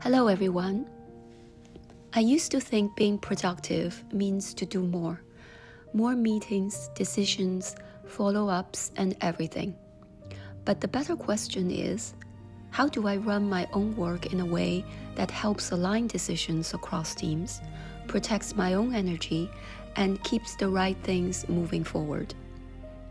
Hello everyone. I used to think being productive means to do more meetings, decisions, follow-ups, and everything. But the better question is, how do I run my own work in a way that helps align decisions across teams, protects my own energy, and keeps the right things moving forward?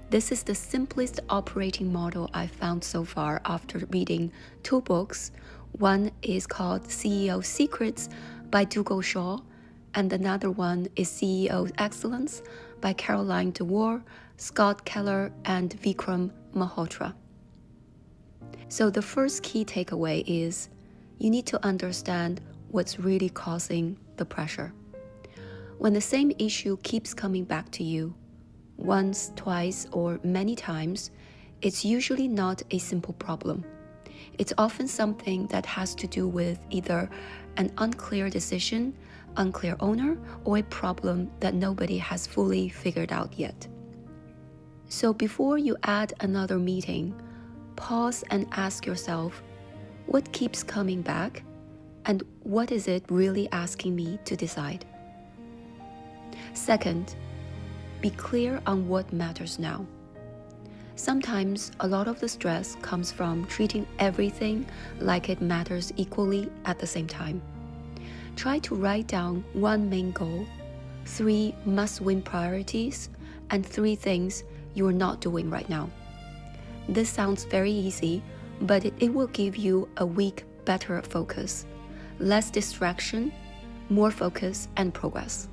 This is the simplest operating model I've found so far after reading 2 books. One is called CEO Secrets by Dougal Shaw, and another one is CEO Excellence by Caroline DeWar, Scott Keller, and Vikram Malhotra. So the first key takeaway is you need to understand what's really causing the pressure. When the same issue keeps coming back to you, once, twice, or many times, it's usually not a simple problem. It's often something that has to do with either an unclear decision, unclear owner, or a problem that nobody has fully figured out yet. So before you add another meeting, pause and ask yourself, what keeps coming back, and what is it really asking me to decide? Second, be clear on what matters now. Sometimes a lot of the stress comes from treating everything like it matters equally at the same time. Try to write down 1 main goal, 3 must-win priorities, and 3 things you are not doing right now. This sounds very easy, but it will give you a week better focus, less distraction, more focus, and progress.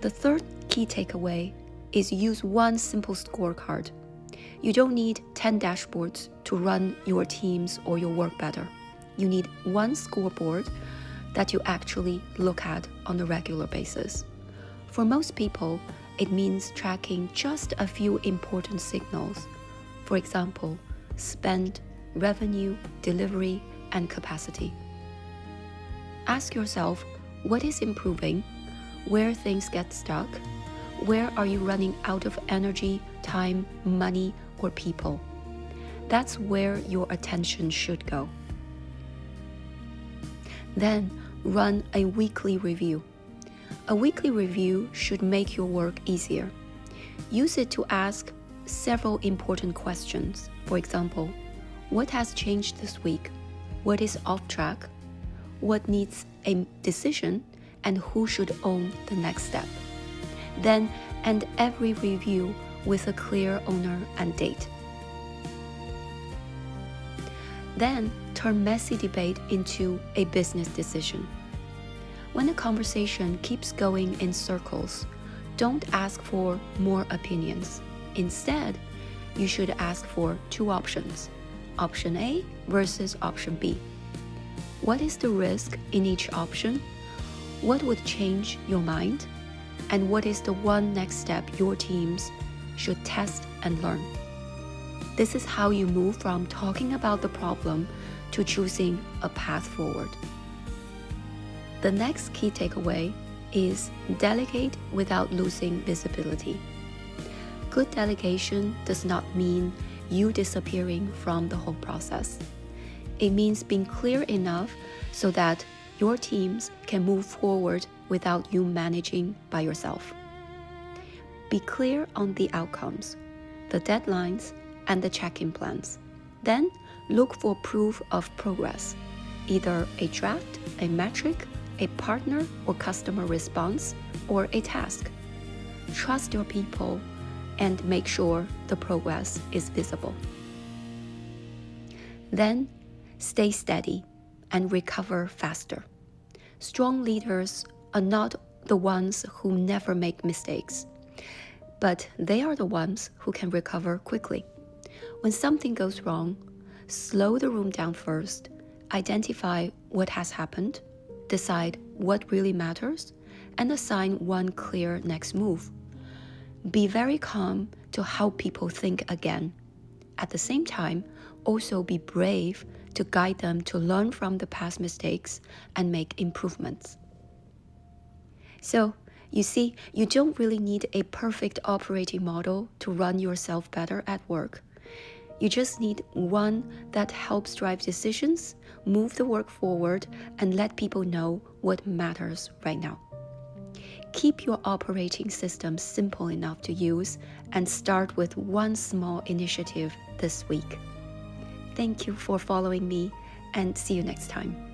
The third key takeaway is use 1 simple scorecard. You don't need 10 dashboards to run your teams or your work better. You need 1 scoreboard that you actually look at on a regular basis. For most people, it means tracking just a few important signals. For example, spend, revenue, delivery, and capacity. Ask yourself, what is improving? Where things get stuck? Where are you running out of energy, time, money, or people? That's where your attention should go. Then run a weekly review. A weekly review should make your work easier. Use it to ask several important questions. For example, what has changed this week? What is off track? What needs a decision? And who should own the next step? Then end every review with a clear owner and date. Then turn messy debate into a business decision. When a conversation keeps going in circles, don't ask for more opinions. Instead, you should ask for 2 options, option A versus option B. What is the risk in each option? What would change your mind? And what is the 1 next step your teams should test and learn? This is how you move from talking about the problem to choosing a path forward. The next key takeaway is delegate without losing visibility. Good delegation does not mean you disappearing from the whole process. It means being clear enough so that your teams can move forward without you managing by yourself. Be clear on the outcomes, the deadlines, and the check-in plans. Then look for proof of progress, either a draft, a metric, a partner or customer response, or a task. Trust your people and make sure the progress is visible. Then stay steady and recover faster. Strong leaders are not the ones who never make mistakes, but they are the ones who can recover quickly. When something goes wrong, slow the room down first, identify what has happened, decide what really matters, and assign 1 clear next move. Be very calm to help people think again. At the same time, also be brave to guide them to learn from the past mistakes and make improvements. So, you see, you don't really need a perfect operating model to run yourself better at work. You just need one that helps drive decisions, move the work forward, and let people know what matters right now. Keep your operating system simple enough to use and start with one small initiative this week. Thank you for following me, and see you next time.